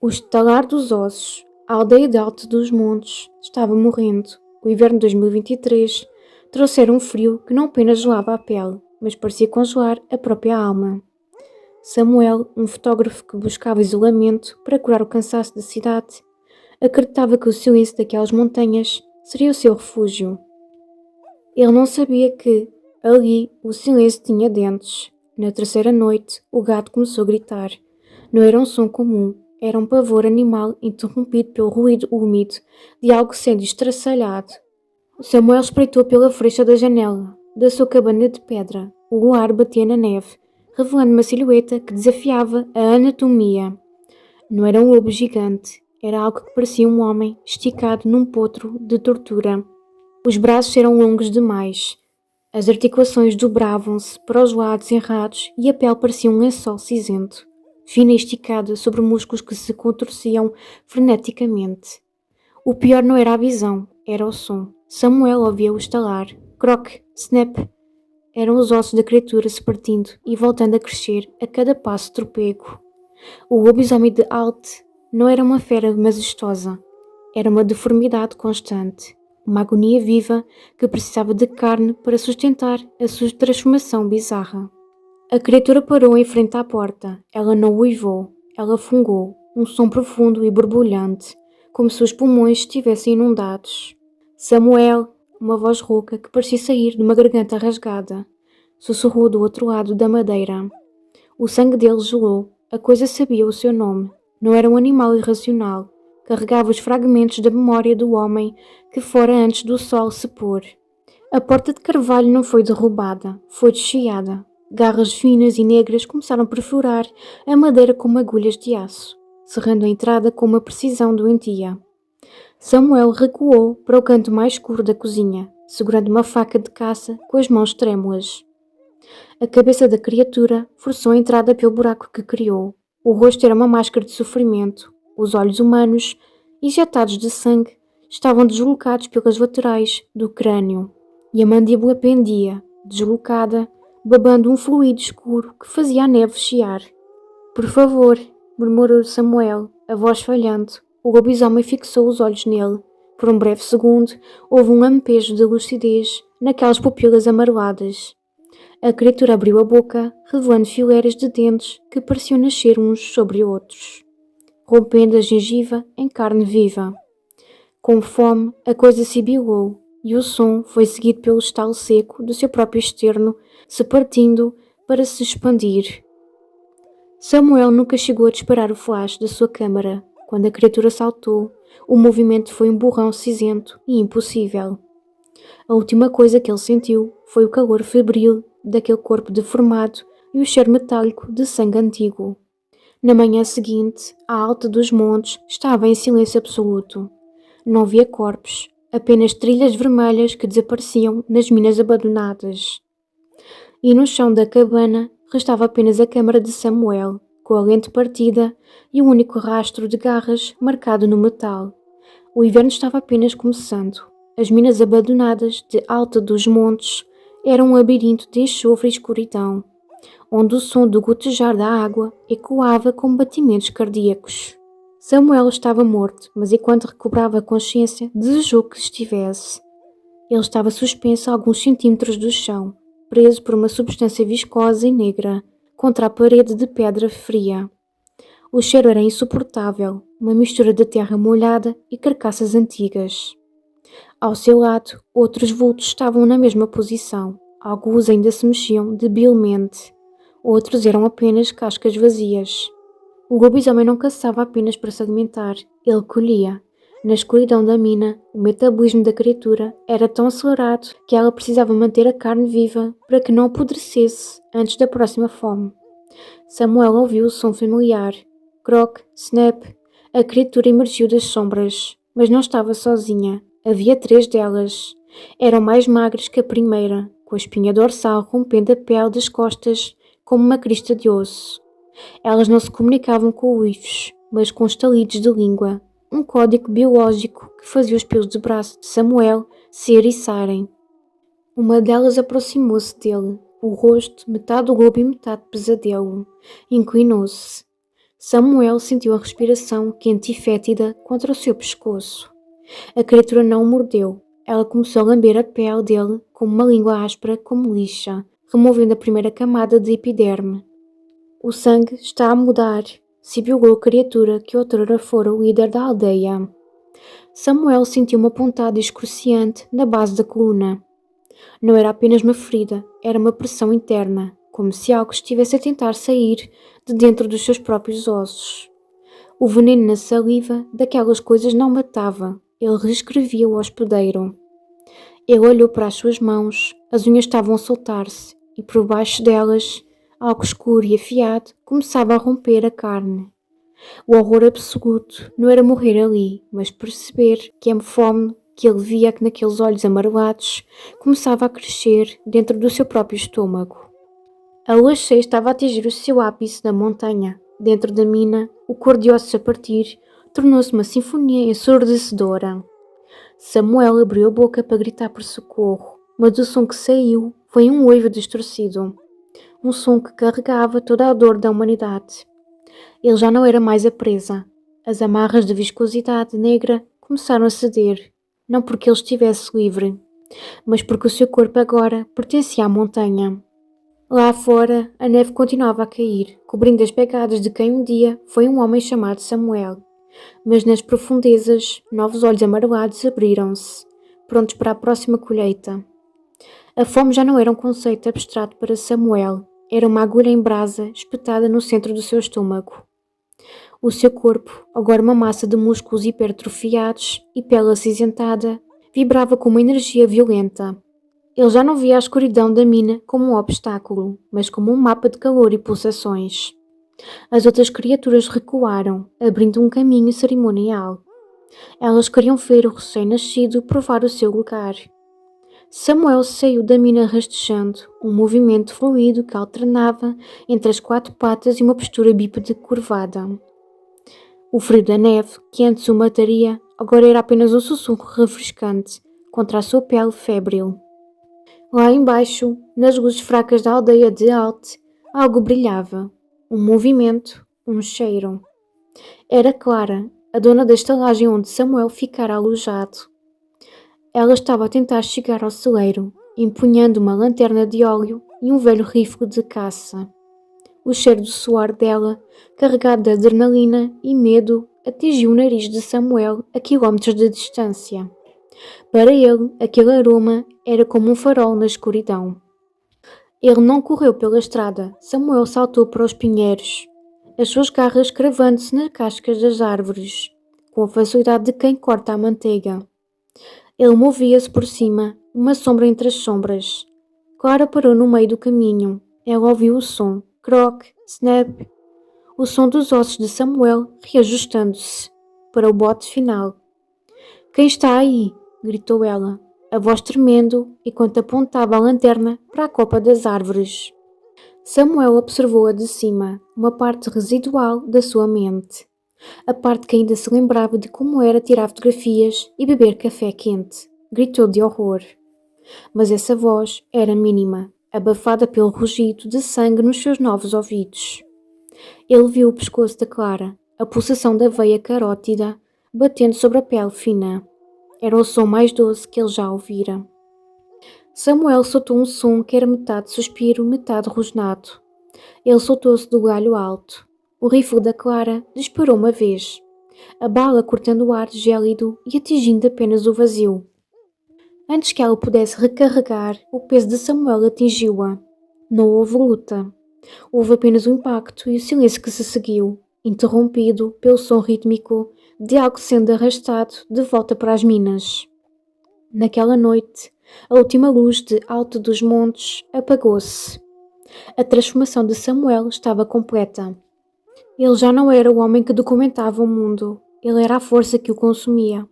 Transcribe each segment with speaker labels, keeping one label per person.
Speaker 1: O estalar dos ossos. A aldeia de Alto dos Montes estava morrendo. O inverno de 2023 trouxera um frio que não apenas gelava a pele, mas parecia congelar a própria alma. Samuel, um fotógrafo que buscava isolamento para curar o cansaço da cidade, acreditava que o silêncio daquelas montanhas seria o seu refúgio. Ele não sabia que, ali, o silêncio tinha dentes. Na terceira noite, o gato começou a gritar. Não era um som comum, era um pavor animal interrompido pelo ruído úmido de algo sendo estraçalhado. Samuel espreitou pela fresta da janela, da sua cabana de pedra. O luar batia na neve, revelando uma silhueta que desafiava a anatomia. Não era um lobo gigante, era algo que parecia um homem esticado num potro de tortura. Os braços eram longos demais. As articulações dobravam-se para os lados errados e a pele parecia um lençol cinzento, fina e esticada sobre músculos que se contorciam freneticamente. O pior não era a visão, era o som. Samuel ouvia-o estalar. Croc, snap. Eram os ossos da criatura se partindo e voltando a crescer a cada passo tropego. O lobisomem de Alt não era uma fera majestosa, era uma deformidade constante. Uma agonia viva que precisava de carne para sustentar a sua transformação bizarra. A criatura parou em frente à porta. Ela não uivou. Ela fungou, um som profundo e borbulhante, como se os pulmões estivessem inundados. Samuel, uma voz rouca que parecia sair de uma garganta rasgada, sussurrou do outro lado da madeira. O sangue dele gelou. A coisa sabia o seu nome. Não era um animal irracional. Carregava os fragmentos da memória do homem que fora antes do sol se pôr. A porta de carvalho não foi derrubada, foi desfiada. Garras finas e negras começaram a perfurar a madeira como agulhas de aço, cerrando a entrada com uma precisão doentia. Samuel recuou para o canto mais escuro da cozinha, segurando uma faca de caça com as mãos trêmulas. A cabeça da criatura forçou a entrada pelo buraco que criou. O rosto era uma máscara de sofrimento. Os olhos humanos, injetados de sangue, estavam deslocados pelas laterais do crânio, e a mandíbula pendia, deslocada, babando um fluido escuro que fazia a neve chiar. Por favor, murmurou Samuel, a voz falhando. O lobisomem fixou os olhos nele. Por um breve segundo, houve um lampejo de lucidez naquelas pupilas amareladas. A criatura abriu a boca, revelando fileiras de dentes que pareciam nascer uns sobre outros, rompendo a gengiva em carne viva. Com fome, a coisa sibilou, e o som foi seguido pelo estalo seco do seu próprio externo, se partindo para se expandir. Samuel nunca chegou a disparar o flash da sua câmara. Quando a criatura saltou, o movimento foi um borrão cinzento e impossível. A última coisa que ele sentiu foi o calor febril daquele corpo deformado e o cheiro metálico de sangue antigo. Na manhã seguinte, a alta dos montes estava em silêncio absoluto. Não havia corpos, apenas trilhas vermelhas que desapareciam nas minas abandonadas. E no chão da cabana restava apenas a câmara de Samuel, com a lente partida e um único rastro de garras marcado no metal. O inverno estava apenas começando. As minas abandonadas de Alta dos Montes eram um labirinto de enxofre e escuridão, onde o som do gotejar da água ecoava como batimentos cardíacos. Samuel estava morto, mas enquanto recobrava a consciência, desejou que estivesse. Ele estava suspenso a alguns centímetros do chão, preso por uma substância viscosa e negra contra a parede de pedra fria. O cheiro era insuportável, uma mistura de terra molhada e carcaças antigas. Ao seu lado, outros vultos estavam na mesma posição. Alguns ainda se mexiam debilmente. Outros eram apenas cascas vazias. O lobisomem não caçava apenas para se alimentar, ele colhia. Na escuridão da mina, o metabolismo da criatura era tão acelerado que ela precisava manter a carne viva para que não apodrecesse antes da próxima fome. Samuel ouviu o som familiar. Croc, snap. A criatura emergiu das sombras, mas não estava sozinha. Havia 3 delas. Eram mais magras que a primeira, com a espinha dorsal rompendo a pele das costas como uma crista de osso. Elas não se comunicavam com uivos, mas com estalidos de língua, um código biológico que fazia os pelos de braço de Samuel se eriçarem. Uma delas aproximou-se dele, o rosto metade lobo e metade pesadelo. Inclinou-se. Samuel sentiu a respiração quente e fétida contra o seu pescoço. A criatura não o mordeu. Ela começou a lamber a pele dele com uma língua áspera como lixa, removendo a primeira camada de epiderme. O sangue está a mudar, sibilou a criatura que outrora fora o líder da aldeia. Samuel sentiu uma pontada excruciante na base da coluna. Não era apenas uma ferida, era uma pressão interna, como se algo estivesse a tentar sair de dentro dos seus próprios ossos. O veneno na saliva daquelas coisas não matava, ele reescrevia o hospedeiro. Ele olhou para as suas mãos, as unhas estavam a soltar-se, e por baixo delas, algo escuro e afiado começava a romper a carne. O horror absoluto não era morrer ali, mas perceber que a fome que ele via naqueles olhos amarelados começava a crescer dentro do seu próprio estômago. A lua cheia estava a atingir o seu ápice na montanha. Dentro da mina, o cor de ossos a partir tornou-se uma sinfonia ensurdecedora. Samuel abriu a boca para gritar por socorro, mas o som que saiu foi um uivo distorcido. Um som que carregava toda a dor da humanidade. Ele já não era mais a presa. As amarras de viscosidade negra começaram a ceder, não porque ele estivesse livre, mas porque o seu corpo agora pertencia à montanha. Lá fora, a neve continuava a cair, cobrindo as pegadas de quem um dia foi um homem chamado Samuel. Mas nas profundezas, novos olhos amarelados abriram-se, prontos para a próxima colheita. A fome já não era um conceito abstrato para Samuel, era uma agulha em brasa espetada no centro do seu estômago. O seu corpo, agora uma massa de músculos hipertrofiados e pele acinzentada, vibrava com uma energia violenta. Ele já não via a escuridão da mina como um obstáculo, mas como um mapa de calor e pulsações. As outras criaturas recuaram, abrindo um caminho cerimonial. Elas queriam ver o recém-nascido provar o seu lugar. Samuel saiu da mina rastejando, um movimento fluido que alternava entre as quatro patas e uma postura bípede curvada. O frio da neve, que antes o mataria, agora era apenas um sussurro refrescante contra a sua pele febril. Lá embaixo, nas luzes fracas da aldeia de Alt, algo brilhava. Um movimento, um cheiro. Era Clara, a dona da estalagem onde Samuel ficara alojado. Ela estava a tentar chegar ao celeiro, empunhando uma lanterna de óleo e um velho rifle de caça. O cheiro do suor dela, carregado de adrenalina e medo, atingiu o nariz de Samuel a quilómetros de distância. Para ele, aquele aroma era como um farol na escuridão. Ele não correu pela estrada. Samuel saltou para os pinheiros, as suas garras cravando-se nas cascas das árvores, com a facilidade de quem corta a manteiga. Ele movia-se por cima, uma sombra entre as sombras. Clara parou no meio do caminho. Ela ouviu o som. Croc, snap. O som dos ossos de Samuel reajustando-se para o bote final. Quem está aí? Gritou ela, a voz tremendo enquanto apontava a lanterna para a copa das árvores. Samuel observou-a de cima, uma parte residual da sua mente. A parte que ainda se lembrava de como era tirar fotografias e beber café quente. Gritou de horror. Mas essa voz era mínima, abafada pelo rugido de sangue nos seus novos ouvidos. Ele viu o pescoço da Clara, a pulsação da veia carótida batendo sobre a pele fina. Era o som mais doce que ele já ouvira. Samuel soltou um som que era metade suspiro, metade rosnado. Ele soltou-se do galho alto. O rifle da Clara disparou uma vez, a bala cortando o ar gélido e atingindo apenas o vazio. Antes que ela pudesse recarregar, o peso de Samuel atingiu-a. Não houve luta. Houve apenas o impacto e o silêncio que se seguiu, interrompido pelo som rítmico de algo sendo arrastado de volta para as minas. Naquela noite, a última luz de Alto dos Montes apagou-se. A transformação de Samuel estava completa. Ele já não era o homem que documentava o mundo, ele era a força que o consumia.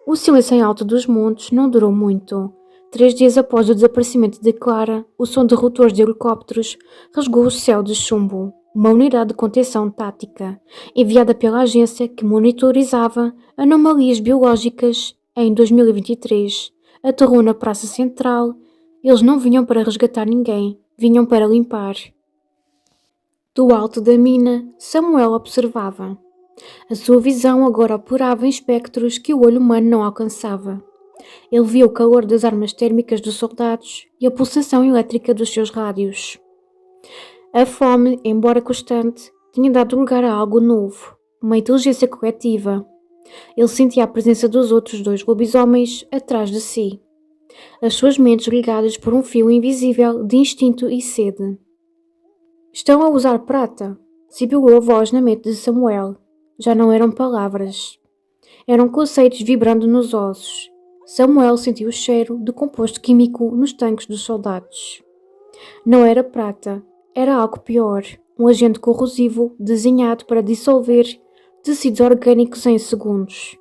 Speaker 1: O silêncio em Alto dos Montes não durou muito. 3 dias após o desaparecimento de Clara, o som de rotores de helicópteros rasgou o céu de chumbo. Uma unidade de contenção tática, enviada pela agência que monitorizava anomalias biológicas em 2023, aterrou na Praça Central. Eles não vinham para resgatar ninguém, vinham para limpar. Do alto da mina, Samuel observava. A sua visão agora operava em espectros que o olho humano não alcançava. Ele via o calor das armas térmicas dos soldados e a pulsação elétrica dos seus rádios. A fome, embora constante, tinha dado lugar a algo novo, uma inteligência coletiva. Ele sentia a presença dos outros dois lobisomens atrás de si, as suas mentes ligadas por um fio invisível de instinto e sede. Estão a usar prata? Sibilou a voz na mente de Samuel. Já não eram palavras. Eram conceitos vibrando nos ossos. Samuel sentiu o cheiro de composto químico nos tanques dos soldados. Não era prata, era algo pior, um agente corrosivo desenhado para dissolver tecidos orgânicos em segundos.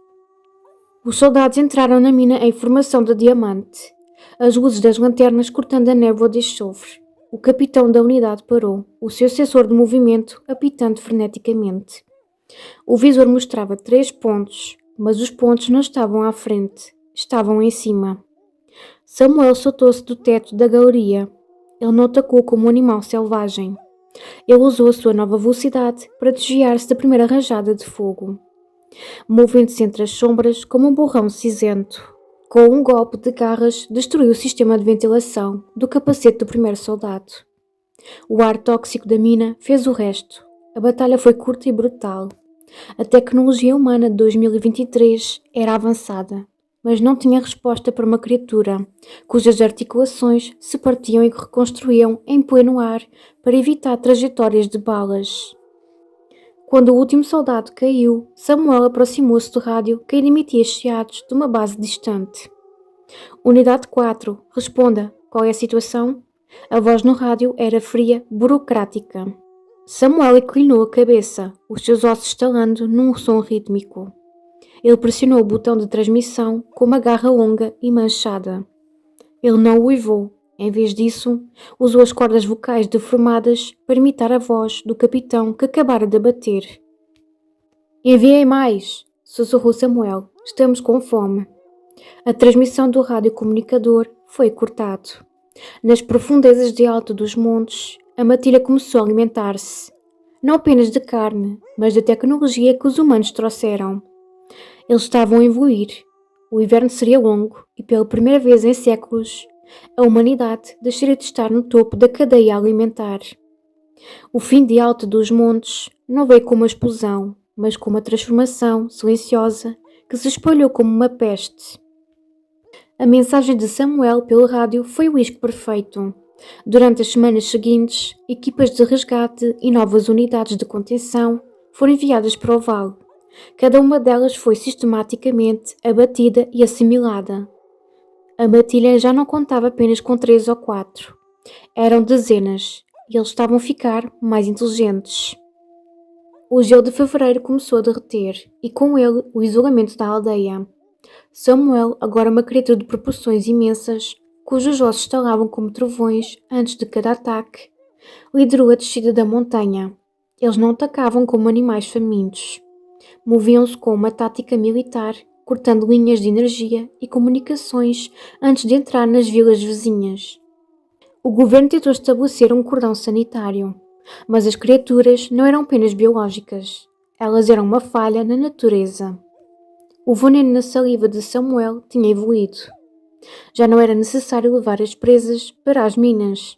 Speaker 1: Os soldados entraram na mina em formação de diamante, as luzes das lanternas cortando a névoa de enxofre. O capitão da unidade parou, o seu sensor de movimento apitando freneticamente. O visor mostrava 3 pontos, mas os pontos não estavam à frente, estavam em cima. Samuel soltou-se do teto da galeria. Ele não atacou como um animal selvagem. Ele usou a sua nova velocidade para desviar-se da primeira rajada de fogo, movendo-se entre as sombras como um borrão cinzento. Com um golpe de garras, destruiu o sistema de ventilação do capacete do primeiro soldado. O ar tóxico da mina fez o resto. A batalha foi curta e brutal. A tecnologia humana de 2023 era avançada, mas não tinha resposta para uma criatura cujas articulações se partiam e reconstruíam em pleno ar para evitar trajetórias de balas. Quando o último soldado caiu, Samuel aproximou-se do rádio que ainda emitia chiados de uma base distante. Unidade 4, responda, qual é a situação? A voz no rádio era fria, burocrática. Samuel inclinou a cabeça, os seus ossos estalando num som rítmico. Ele pressionou o botão de transmissão com uma garra longa e manchada. Ele não uivou. Em vez disso, usou as cordas vocais deformadas para imitar a voz do capitão que acabara de bater. Enviem mais! Sussurrou Samuel. Estamos com fome. A transmissão do radiocomunicador foi cortado. Nas profundezas de alto dos montes, a matilha começou a alimentar-se, não apenas de carne, mas da tecnologia que os humanos trouxeram. Eles estavam a evoluir. O inverno seria longo e, pela primeira vez em séculos, a humanidade deixaria de estar no topo da cadeia alimentar. O fim de alto dos montes não veio com uma explosão, mas com uma transformação silenciosa que se espalhou como uma peste. A mensagem de Samuel pelo rádio foi o isco perfeito. Durante as semanas seguintes, equipas de resgate e novas unidades de contenção foram enviadas para o vale. Cada uma delas foi sistematicamente abatida e assimilada. A matilha já não contava apenas com 3 ou 4. Eram dezenas, e eles estavam a ficar mais inteligentes. O gelo de fevereiro começou a derreter, e com ele o isolamento da aldeia. Samuel, agora uma criatura de proporções imensas, cujos ossos estalavam como trovões antes de cada ataque, liderou a descida da montanha. Eles não atacavam como animais famintos. Moviam-se com uma tática militar, cortando linhas de energia e comunicações antes de entrar nas vilas vizinhas. O governo tentou estabelecer um cordão sanitário, mas as criaturas não eram apenas biológicas, elas eram uma falha na natureza. O veneno na saliva de Samuel tinha evoluído. Já não era necessário levar as presas para as minas.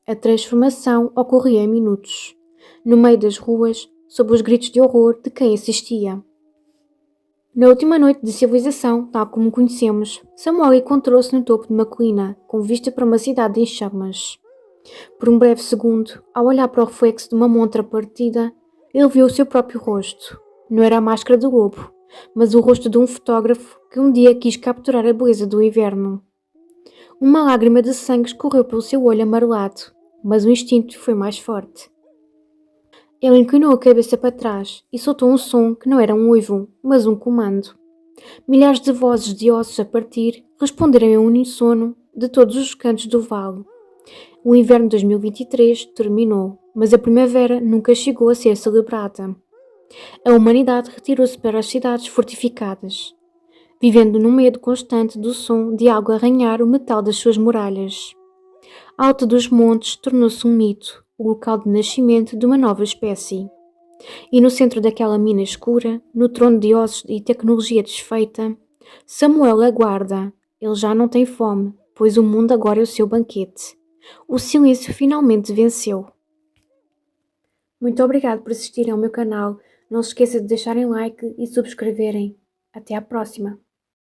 Speaker 1: A transformação ocorria em minutos, no meio das ruas, sob os gritos de horror de quem assistia. Na última noite de civilização, tal como conhecemos, Samuel encontrou-se no topo de uma colina, com vista para uma cidade em chamas. Por um breve segundo, ao olhar para o reflexo de uma montra partida, ele viu o seu próprio rosto. Não era a máscara do lobo, mas o rosto de um fotógrafo que um dia quis capturar a beleza do inverno. Uma lágrima de sangue escorreu pelo seu olho amarelado, mas o instinto foi mais forte. Ele inclinou a cabeça para trás e soltou um som que não era um uivo, mas um comando. Milhares de vozes de ossos a partir responderam em uníssono de todos os cantos do vale. O inverno de 2023 terminou, mas a primavera nunca chegou a ser celebrada. A humanidade retirou-se para as cidades fortificadas, vivendo no medo constante do som de algo arranhar o metal das suas muralhas. Alto dos montes tornou-se um mito, o local de nascimento de uma nova espécie. E no centro daquela mina escura, no trono de ossos e tecnologia desfeita, Samuel aguarda. Ele já não tem fome, pois o mundo agora é o seu banquete. O silêncio finalmente venceu. Muito obrigado por assistirem ao meu canal. Não se esqueça de deixarem like e subscreverem. Até à próxima!